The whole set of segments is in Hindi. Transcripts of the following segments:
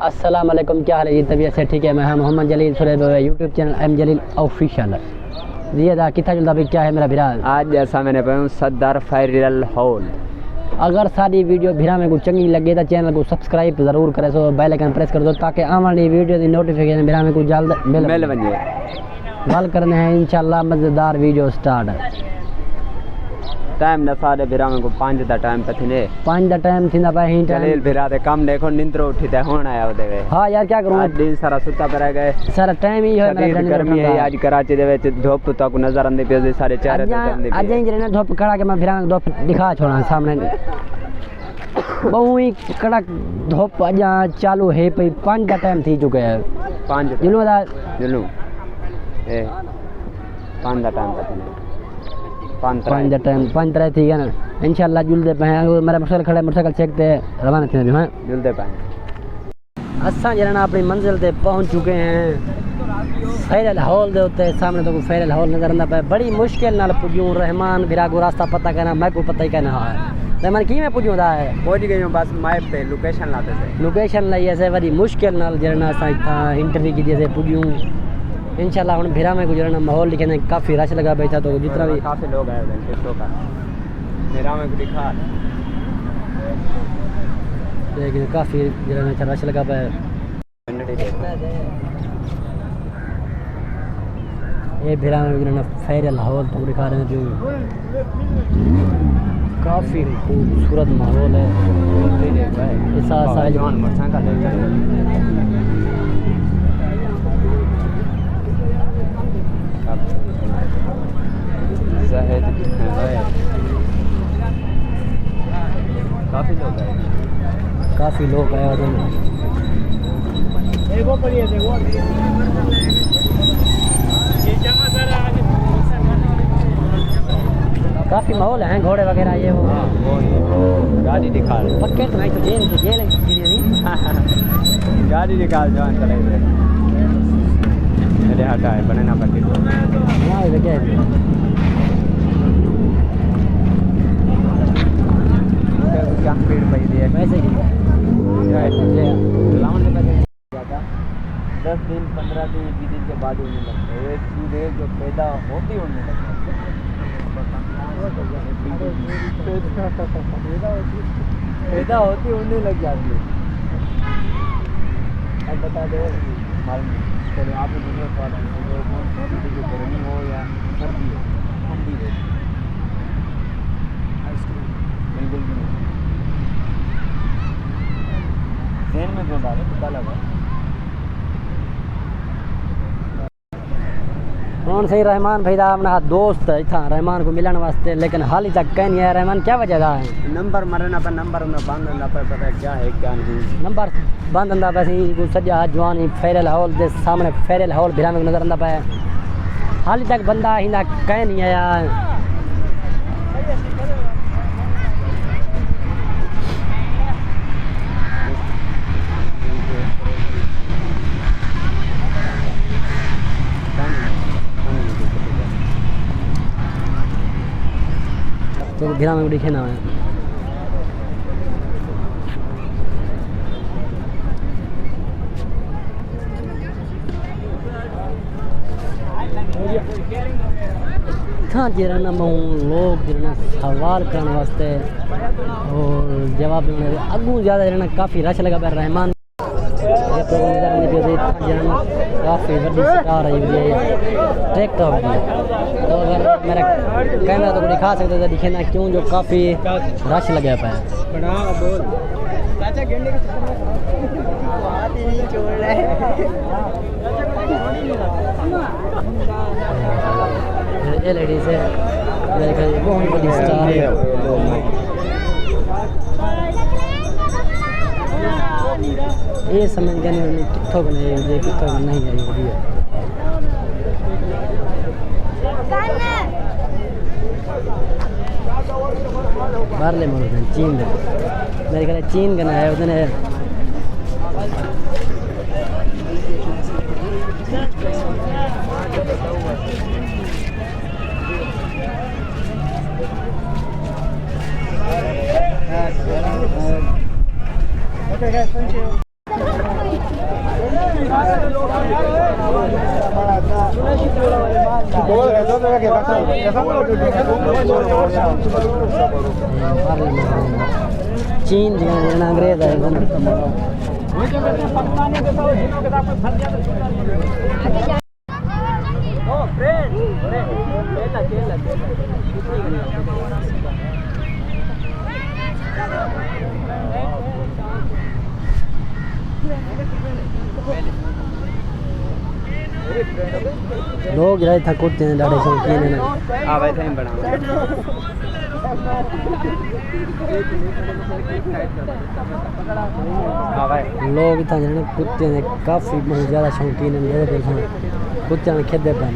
अस्सलाम वालेकुम, क्या हाल है? ये तबीयत से ठीक है? मैं मोहम्मद जलील सुरेब, यूट्यूब चैनल एम जलील ऑफिशियल। ये दा कितना चलता भी क्या है मेरा भिरा? आज जैसा मैंने पढ़ा सदर फायरल हॉल। अगर सारी वीडियो भिरा में को चंगी लगे तो चैनल को सब्सक्राइब जरूर करे, सो बेल आइकन प्रेस कर दो ताकि आने वाली वीडियो की नोटिफिकेशन भिरा में को जल्द मिल बनिए। गल करने हैं इंशाल्लाह मज़ेदार वीडियो स्टार्ट। टाइम न सारे भिरा में को 5 दा टाइम पे थिने 5 दा टाइम थिंदा पे ही जलील भिरा दे कम देखो निंद्रो उठी ते होण आया ओदे वे। हां यार क्या करूं, आज दिन सारा सुता पे रह गए। सारा टाइम ही है मेरा गर्मी है आज कराची दे विच धूप तक नजर आंदी पे सारे चेहरे ते आंदी पे। आज इंजरे ने धूप खड़ा के मैं भिरा में धूप दिखा छोड़ा सामने बहु ही कड़क धूप अजा चालू है पे 5 का टाइम थी चुके है। 5 जुलू दा जुलू ए 5 दा टाइम पे थिने 5 दा टाइम 5 तरह थी ना इंशाल्लाह जुलदे पे मेरा मोटरसाइकिल खड़ा मोटरसाइकिल चेक ते रवाना थे हां जुलदे पे। असा जरा अपनी मंजिल ते पहुंच चुके हैं। फैरल हॉल दे उत्ते सामने तो फैरल हॉल नजर आंदा पे। बड़ी मुश्किल नाल पुजूं रहमान भिरा को रास्ता पता करना मैं को पता ही कहना है रहमान की मैं पुजूं दा है पहुंच गई हूं बस मैप पे लोकेशन लाते से लोकेशन लाई ऐसे बड़ी मुश्किल नाल जरना असा इथा इंटरव्यू की जैसे पुजूं इंशाल्लाह। हुन भिरा में को जरना माहौल लिखने काफी रश लगा बैठा तो जितना भी काफी लोग आए हैं टिकटॉक का भिरा में को दिखा लेकिन काफी जरना रश लगा पे। ये भिरा में जरना फैरल हॉल तो दिखा रहे हैं जो काफी खूबसूरत माहौल है। ऐसा साइज काफी लोग आए काफी लोग आए काफी माहौल है घोड़े वगैरह ये वो गाड़ी दिखा पक्के तो नहीं तो जेल नहीं गाड़ी निकाल जान चले मेरे हटा है बने ना पट्टी को हां ये क्या है क्या पेड़ पई दिए वैसे ही लावन में जाता 10 दिन 15 दिन 20 दिन के बाद होने लगता है। एक चीज़ जो पैदा होती होने लगता है पैदा होती होने लग जाती है। अब बता दो मालूम चलो आप दूसरा सवाल पूछो गर्मी हो या सर्दी हो ठंडी हो बिल्कुल भी नहीं जहन में जो डाले पता लगा कौन सही रहमान भाई दा अपना दोस्त इथा रहमान को मिलन वास्ते लेकिन हाल ही तक कहीं नहीं आया। रहमान क्या वजह है? नंबर मरना पर नंबर में बांधना पर पता है क्या है क्या नहीं। नंबर बांधंदा पैसे को सजा जवान ही फैरल हॉल दे सामने फैरल हॉल भिरा में नजर आंदा पे। हाल ही तक बंदा हिंदा कहीं नहीं आया। तो भिरा में दिखे ना है था जरा लोग जरा सवाल करने वास्ते और जवाब देने अगू ज़्यादा जरा काफ़ी रश लगा पे। रहमान काफ़ी बड़ी स्टार आई हुई है टिकटॉक की। तो अगर मेरा कैमरा तो दिखा सकते थे दिखे ना क्यों जो काफ़ी रश लगा पे। ये लेडीज है मेरे ख्याल बहुत बड़ी स्टार है। ये समझ गया नहीं टिकटॉक नहीं टिकटॉक नहीं आई वीडियो बाहर ले मोड़ चीन दे मेरे ख्याल चीन का ना है उधर चीन जगह अंग्रेज है लोग जरा था कुत्ते ने डाले शौकीन है ना हाँ वैसे ही बना हाँ भाई लोग इतना जरा कुत्ते ने काफ़ी बहुत ज़्यादा शौकीन है मेरे कुत्ते ने खेदे पे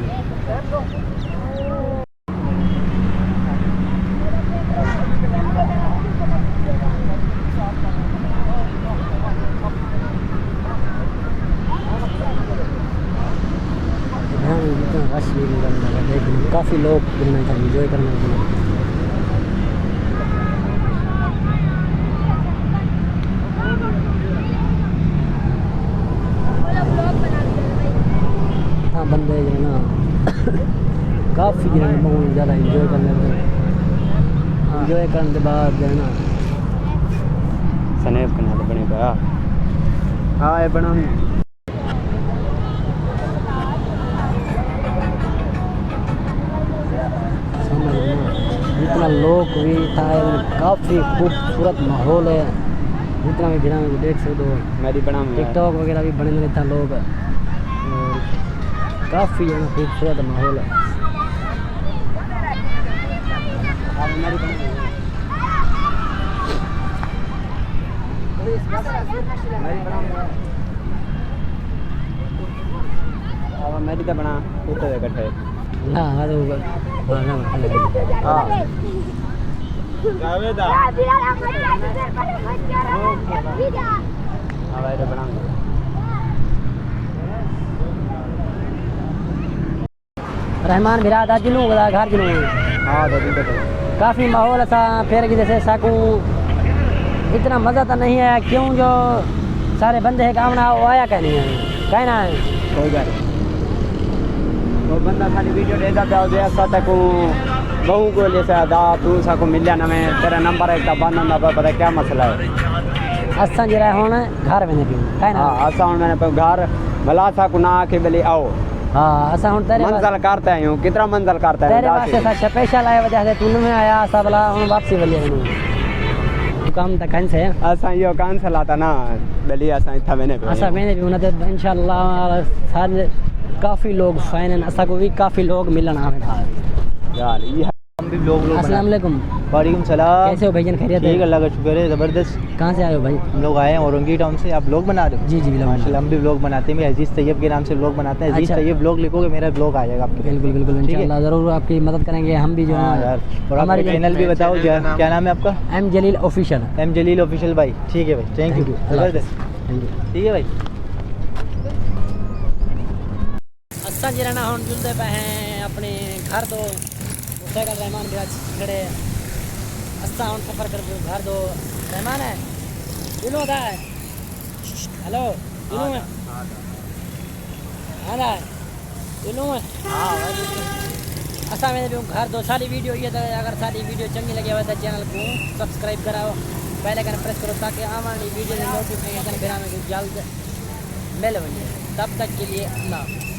रश भी नहीं करना है लेकिन काफ़ी लोग घूमना था इंजॉय करना है हाँ बंदे जो है ना काफ़ी जो है बहुत ज़्यादा इंजॉय करने के बाद जो है ना स्नैप करना तो बने पाया हाँ ये बना जितना लोग भी था काफ़ी खूबसूरत माहौल है जितना भी गिरा में देख सकते हो मेरी बना टिकटॉक वगैरह भी बने रहता लोग और काफ़ी जो है खूबसूरत माहौल है मेरी तो बना कुत्ते दे कट्ठे ना हाँ तो हाँ रहमान बिराद आज जुनू घर जुनू हाँ तो काफ़ी माहौल ऐसा फिर कि जैसे साकू इतना मज़ा तो नहीं है क्यों जो सारे बंदे हैं काम ना वो आया क्या नहीं है कहना है कोई गल वो बंदा खाली वीडियो देता था जो ऐसा तक बहू को जैसे दा तू साको मिलिया ना मैं तेरा नंबर एक बंद होंदा पर पता क्या मसला है असा जरा हुन घर में पियो कहना हाँ असा हुन मैंने घर भला साको ना आके भले आओ हाँ असा हुन तेरे मंजल करते हैं कितना मंजल करता है तेरे वास्ते सा स्पेशल आया वजह से तू में आया सा भला हुन वापसी वले काम तक कैंसिल है असा यो कैंसिल आता ना भले असा इथा मैंने असा मैंने भी उन्हें इंशाल्लाह सारे काफ़ी लोग फाइन असा को भी काफ़ी लोग मिलन आवे था यार ये हम भी लोग अस्सलाम वालेकुम वालेकुम सलाम कैसे हो भाईजान खैरियत है ठीक अल्लाह का शुक्र है ज़बरदस्त कहाँ से आए हो भाई हम लोग आए हैं औरंगी टाउन से आप ब्लॉग बना रहे हो जी जी बिल्कुल माशाल्लाह हम भी ब्लॉग बनाते हैं अजीज़ तैयब के नाम से ब्लॉग बनाते हैं अजीज़ अच्छा। तैयब ब्लॉग लिखोगे मेरा ब्लॉग आ जाएगा आपके बिल्कुल बिल्कुल ठीक है? इंशाल्लाह ज़रूर आपकी मदद करेंगे हम भी जो हाँ है यार और हमारे चैनल भी बताओ क्या नाम है आपका एम जलील ऑफिशियल एम जलील ऑफिशियल भाई ठीक है भाई थैंक यू ज़बरदस्त थैंक यू ठीक है भाई असा जरा ना हम जुलते पे हैं अपने घर तो मोटरसाइकिल रहमान बिराज खड़े असा हम सफ़र कर घर दो रहमान है जुनू होता है हेलो जुनू है हाँ जुनू है असा मैंने भी घर दो सारी वीडियो ये तो अगर सारी वीडियो चंगी लगी हुआ तो चैनल को सब्सक्राइब कराओ पहले कर प्रेस करो ताकि आने वीडियो नोटिफिकेशन फिर हमें जल्द मिल बने तब तक के लिए अल्लाह